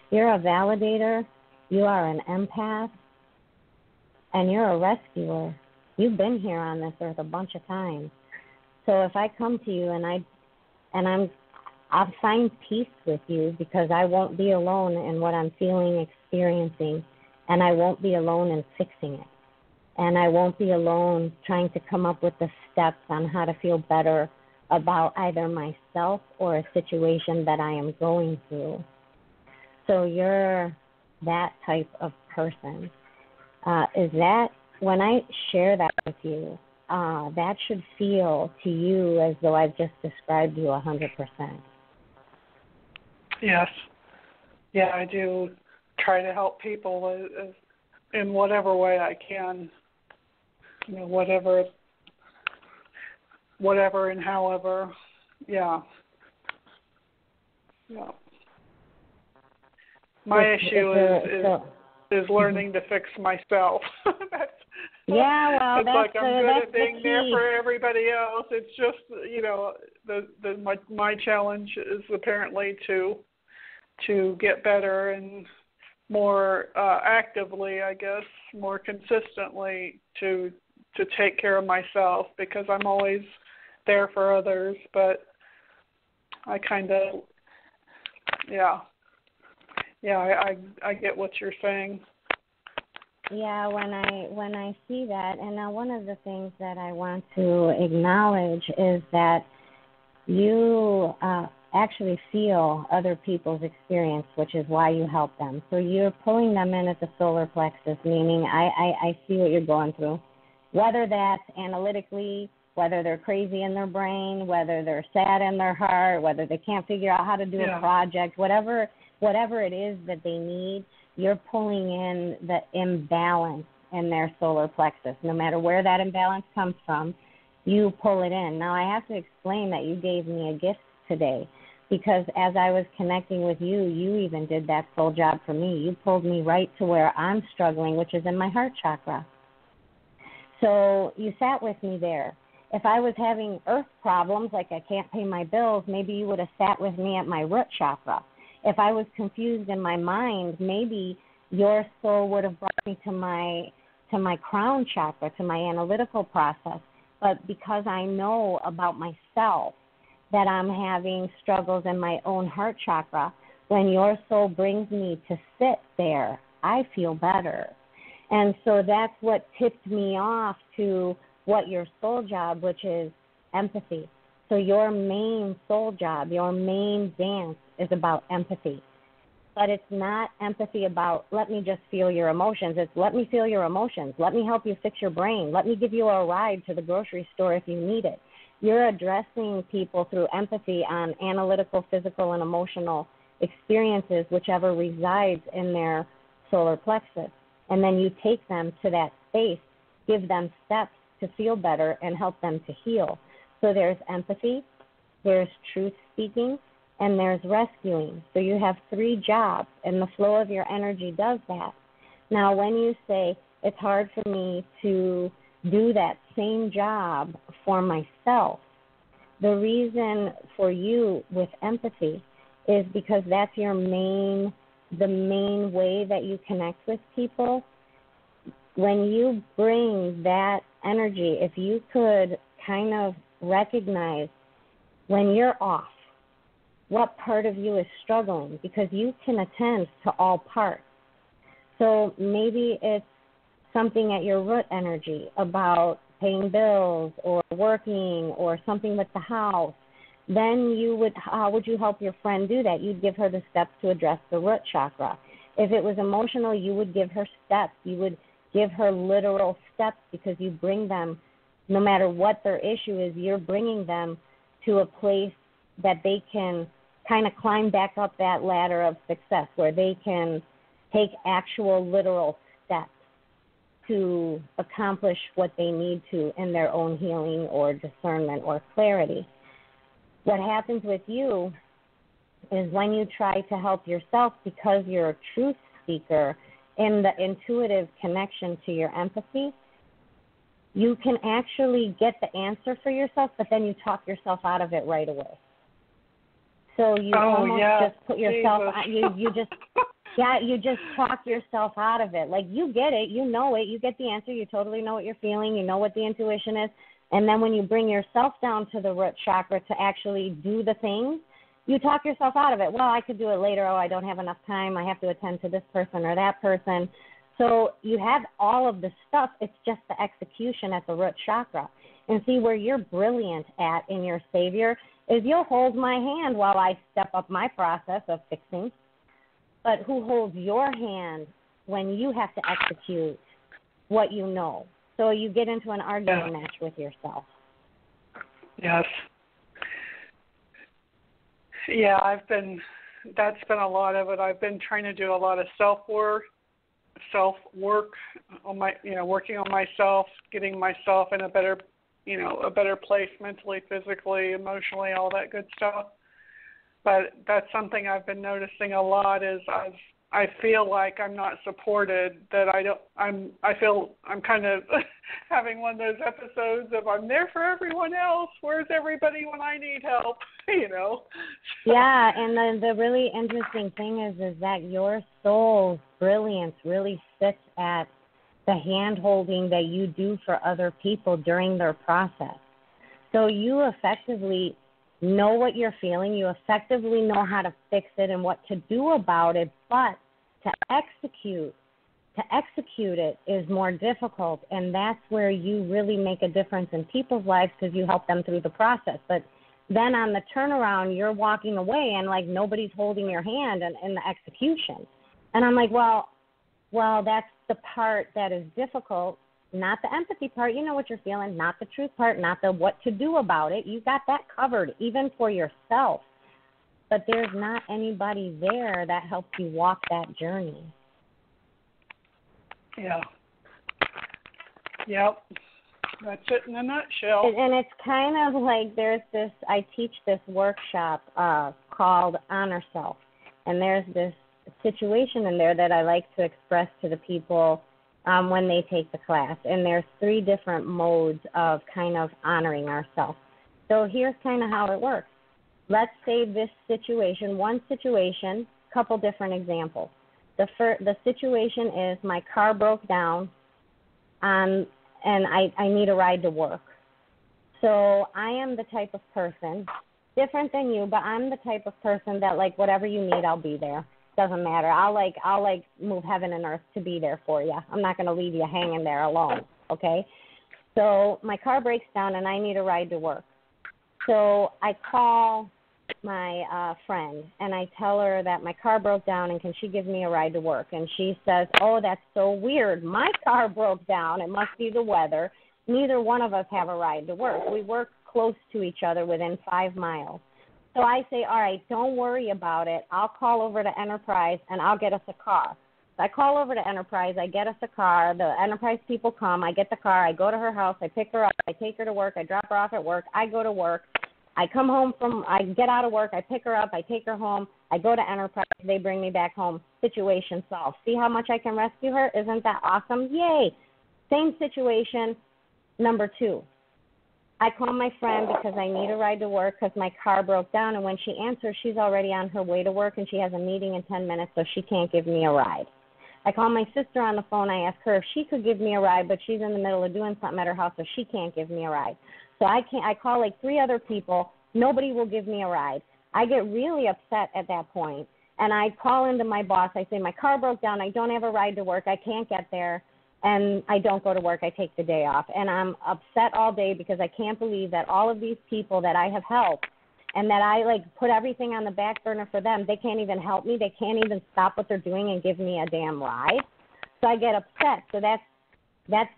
You're a validator. You are an empath. And you're a rescuer. You've been here on this earth a bunch of times. So if I come to you I'll find peace with you, because I won't be alone in what I'm feeling, experiencing, and I won't be alone in fixing it. And I won't be alone trying to come up with the steps on how to feel better about either myself or a situation that I am going through. So you're that type of person. Is that, when I share that with you, that should feel to you as though I've just described you 100%. Yes. Yeah, I do try to help people in whatever way I can. You know, whatever and however. Yeah. Yeah. My issue is learning to fix myself. That's like I'm good at being the there for everybody else. It's just, you know, my challenge is apparently to get better and more actively, I guess, more consistently to take care of myself, because I'm always there for others, but I kind of, I get what you're saying. Yeah, when I see that, and now one of the things that I want to acknowledge is that you actually feel other people's experience, which is why you help them. So you're pulling them in at the solar plexus, meaning I see what you're going through, whether that's analytically, whether they're crazy in their brain, whether they're sad in their heart, whether they can't figure out how to do a project, whatever it is that they need. You're pulling in the imbalance in their solar plexus. No matter where that imbalance comes from, you pull it in. Now, I have to explain that you gave me a gift today, because as I was connecting with you, you even did that soul job for me. You pulled me right to where I'm struggling, which is in my heart chakra. So you sat with me there. If I was having earth problems, like I can't pay my bills, maybe you would have sat with me at my root chakra. If I was confused in my mind, maybe your soul would have brought me to my crown chakra, to my analytical process. But because I know about myself that I'm having struggles in my own heart chakra, when your soul brings me to sit there, I feel better. And so that's what tipped me off to what your soul job, which is empathy. So your main soul job, your main dance is about empathy. But it's not empathy about, let me just feel your emotions. It's let me feel your emotions. Let me help you fix your brain. Let me give you a ride to the grocery store if you need it. You're addressing people through empathy on analytical, physical, and emotional experiences, whichever resides in their solar plexus. And then you take them to that space, give them steps to feel better and help them to heal. So there's empathy, there's truth speaking, and there's rescuing. So you have 3 jobs, and the flow of your energy does that. Now, when you say it's hard for me to do that same job for myself, the reason for you with empathy is because that's the main way that you connect with people. When you bring that energy, if you could kind of recognize when you're off, what part of you is struggling, because you can attend to all parts. So maybe it's something at your root energy about paying bills or working or something with the house. then how would you help your friend do that? You'd give her the steps to address the root chakra. If it was emotional, you would give her steps. You would give her literal steps, because you bring them, no matter what their issue is, you're bringing them to a place that they can kind of climb back up that ladder of success, where they can take actual literal steps to accomplish what they need to in their own healing or discernment or clarity. What happens with you is when you try to help yourself, because you're a truth seeker in the intuitive connection to your empathy, you can actually get the answer for yourself, but then you talk yourself out of it right away. So you just put yourself, you just talk yourself out of it. Like, you get it, you know it, you get the answer, you totally know what you're feeling, you know what the intuition is. And then when you bring yourself down to the root chakra to actually do the things, you talk yourself out of it. Well, I could do it later. Oh, I don't have enough time. I have to attend to this person or that person. So you have all of the stuff. It's just the execution at the root chakra. And see, where you're brilliant at in your Savior is you'll hold my hand while I step up my process of fixing. But who holds your hand when you have to execute what you know? So you get into an arguing match with yourself. Yes. Yeah, that's been a lot of it. I've been trying to do a lot of self-work on my, working on myself, getting myself in a better place mentally, physically, emotionally, all that good stuff. But that's something I've been noticing a lot is I feel like I'm not supported, that I feel I'm kind of having one of those episodes of I'm there for everyone else. Where's everybody when I need help? So. Yeah, and the really interesting thing is that your soul's brilliance really sits at the hand-holding that you do for other people during their process. So you effectively know what you're feeling, you effectively know how to fix it and what to do about it, but to execute it is more difficult, and that's where you really make a difference in people's lives, because you help them through the process. But then on the turnaround, you're walking away and like nobody's holding your hand in the execution. And I'm like, well, that's the part that is difficult, not the empathy part. You know what you're feeling, not the truth part, not the what to do about it. You got that covered, even for yourself. But there's not anybody there that helps you walk that journey. Yeah. Yep. That's it in a nutshell. And it's kind of like I teach this workshop called Honor Self. And there's this situation in there that I like to express to the people when they take the class. And there's 3 different modes of kind of honoring ourselves. So here's kind of how it works. Let's say this situation, one situation, couple different examples. The situation is my car broke down and I need a ride to work. So I am the type of person, different than you, but I'm the type of person that, like, whatever you need, I'll be there. Doesn't matter. I'll move heaven and earth to be there for you. I'm not going to leave you hanging there alone, okay? So my car breaks down and I need a ride to work. So I call my friend and I tell her that my car broke down and can she give me a ride to work? And she says, oh, that's so weird. My car broke down. It must be the weather. Neither one of us have a ride to work. We work close to each other within 5 miles. So I say, all right, don't worry about it. I'll call over to Enterprise and I'll get us a car. So I call over to Enterprise. I get us a car. The Enterprise people come. I get the car. I go to her house. I pick her up. I take her to work. I drop her off at work. I go to work. I come home I get out of work, I pick her up, I take her home, I go to Enterprise, they bring me back home, situation solved. See how much I can rescue her? Isn't that awesome? Yay! Same situation, number 2. I call my friend because I need a ride to work because my car broke down, and when she answers, she's already on her way to work and she has a meeting in 10 minutes, so she can't give me a ride. I call my sister on the phone, I ask her if she could give me a ride, but she's in the middle of doing something at her house, so she can't give me a ride. So I call like 3 other people. Nobody will give me a ride. I get really upset at that point, and I call into my boss. I say, my car broke down. I don't have a ride to work. I can't get there, and I don't go to work. I take the day off, and I'm upset all day because I can't believe that all of these people that I have helped and that I like put everything on the back burner for them. They can't even help me. They can't even stop what they're doing and give me a damn ride. So I get upset. So that's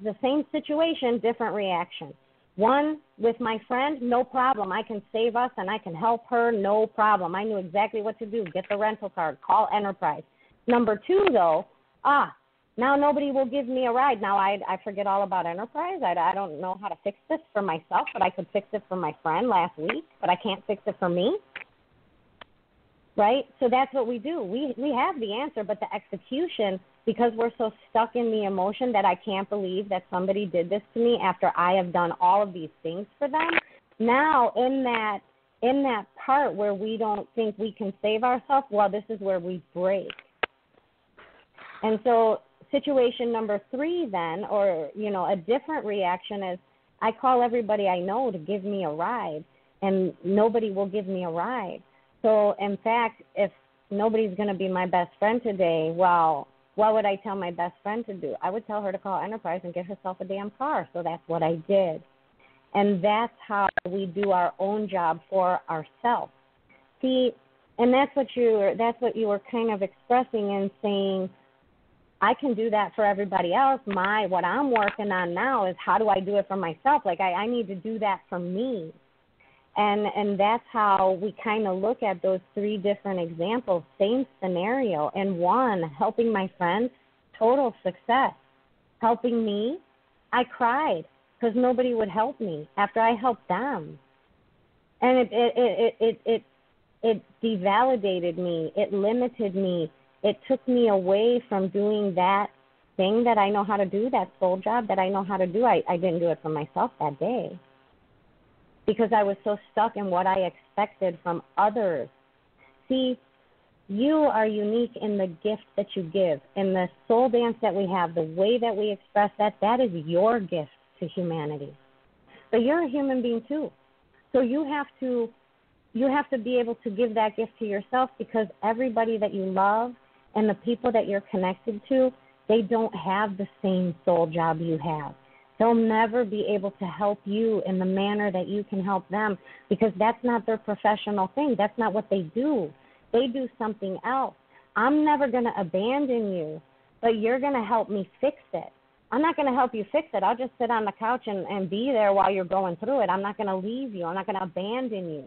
the same situation, different reaction. One, with my friend, no problem. I can save us and I can help her, no problem. I knew exactly what to do. Get the rental card, call Enterprise. Number two, though, now nobody will give me a ride. Now I forget all about Enterprise. I don't know how to fix this for myself, but I could fix it for my friend last week, but I can't fix it for me. Right? So that's what we do. We have the answer, but the execution, because we're so stuck in the emotion that I can't believe that somebody did this to me after I have done all of these things for them. Now, in that part where we don't think we can save ourselves, well, this is where we break. And so situation number 3 then, or, a different reaction is I call everybody I know to give me a ride, and nobody will give me a ride. So, in fact, if nobody's going to be my best friend today, well, what would I tell my best friend to do? I would tell her to call Enterprise and get herself a damn car. So that's what I did. And that's how we do our own job for ourselves. See, and that's what you were kind of expressing and saying, I can do that for everybody else. What I'm working on now is how do I do it for myself? Like I need to do that for me. And that's how we kind of look at those 3 different examples, same scenario. And one, helping my friends, total success. Helping me, I cried because nobody would help me after I helped them. And it devalidated me. It limited me. It took me away from doing that thing that I know how to do, that soul job that I know how to do. I didn't do it for myself that day, because I was so stuck in what I expected from others. See, you are unique in the gift that you give. In the soul dance that we have, the way that we express that is your gift to humanity. But you're a human being too. So you have to be able to give that gift to yourself, because everybody that you love and the people that you're connected to, they don't have the same soul job you have. They'll never be able to help you in the manner that you can help them, because that's not their professional thing. That's not what they do. They do something else. I'm never going to abandon you, but you're going to help me fix it. I'm not going to help you fix it. I'll just sit on the couch and be there while you're going through it. I'm not going to leave you. I'm not going to abandon you.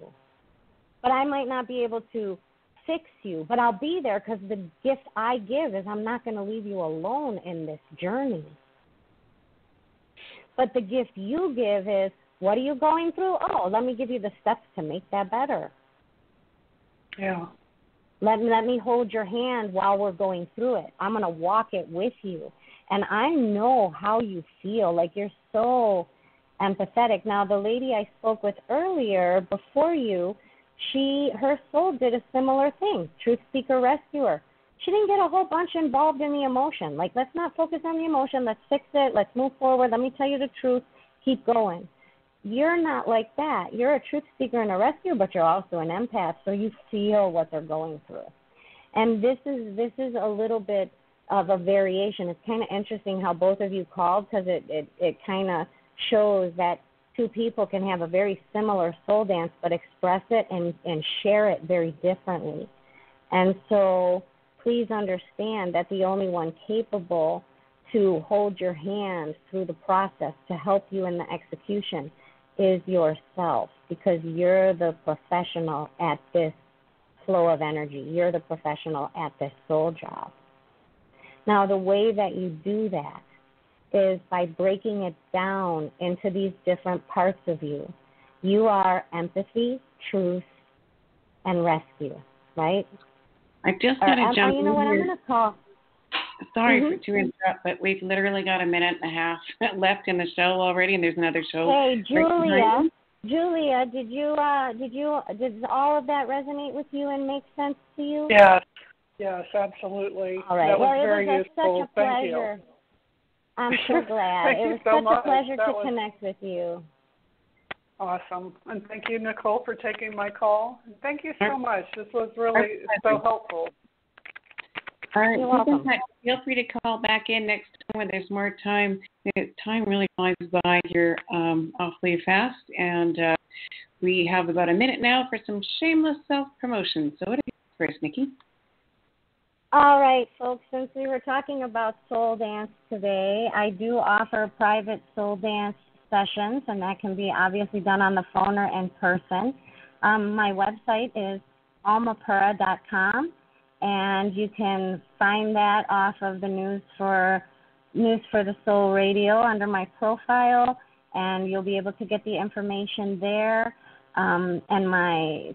But I might not be able to fix you, but I'll be there, because the gift I give is I'm not going to leave you alone in this journey. But the gift you give is, what are you going through? Oh, let me give you the steps to make that better. Yeah. Let me hold your hand while we're going through it. I'm going to walk it with you. And I know how you feel. Like, you're so empathetic. Now, the lady I spoke with earlier before you, her soul did a similar thing. Truth seeker rescuer. She didn't get a whole bunch involved in the emotion. Like, let's not focus on the emotion. Let's fix it. Let's move forward. Let me tell you the truth. Keep going. You're not like that. You're a truth seeker and a rescuer, but you're also an empath, so you feel what they're going through. And this is a little bit of a variation. It's kind of interesting how both of you called, because it kind of shows that 2 people can have a very similar soul dance, but express it and share it very differently. And so please understand that the only one capable to hold your hand through the process to help you in the execution is yourself, because you're the professional at this flow of energy. You're the professional at this soul job. Now, the way that you do that is by breaking it down into these different parts of you. You are empathy, truth, and rescue, right? I just got to jump in. You know what, I'm going to call. Sorry to interrupt, but we've literally got a minute and a half left in the show already, and there's another show. Hey, Julia, did all of that resonate with you and make sense to you? Yes, absolutely. All right. That was it very was useful. Such a pleasure. I'm so glad. Thank it you was so such much. a pleasure to connect with you. Awesome. And thank you, Nicole, for taking my call. And thank you so much. This was really so helpful. All right. You're welcome. Feel free to call back in next time when there's more time. Time really flies by here awfully fast, and we have about a minute now for some shameless self-promotion. So what do you think first, Nikki? All right, folks, since we were talking about soul dance today, I do offer private soul dance sessions, and that can be obviously done on the phone or in person. My website is almapura.com, and you can find that off of the News for the Soul Radio under my profile, and you'll be able to get the information there.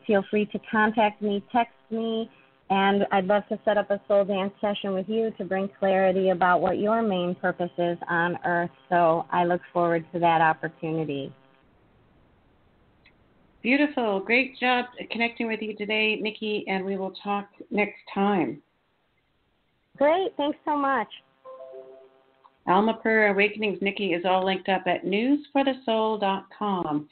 Feel free to contact me, text me, and I'd love to set up a soul dance session with you to bring clarity about what your main purpose is on Earth. So I look forward to that opportunity. Beautiful. Great job connecting with you today, Nikki, and we will talk next time. Great. Thanks so much. Almapura Awakenings Nikki is all linked up at newsforthesoul.com.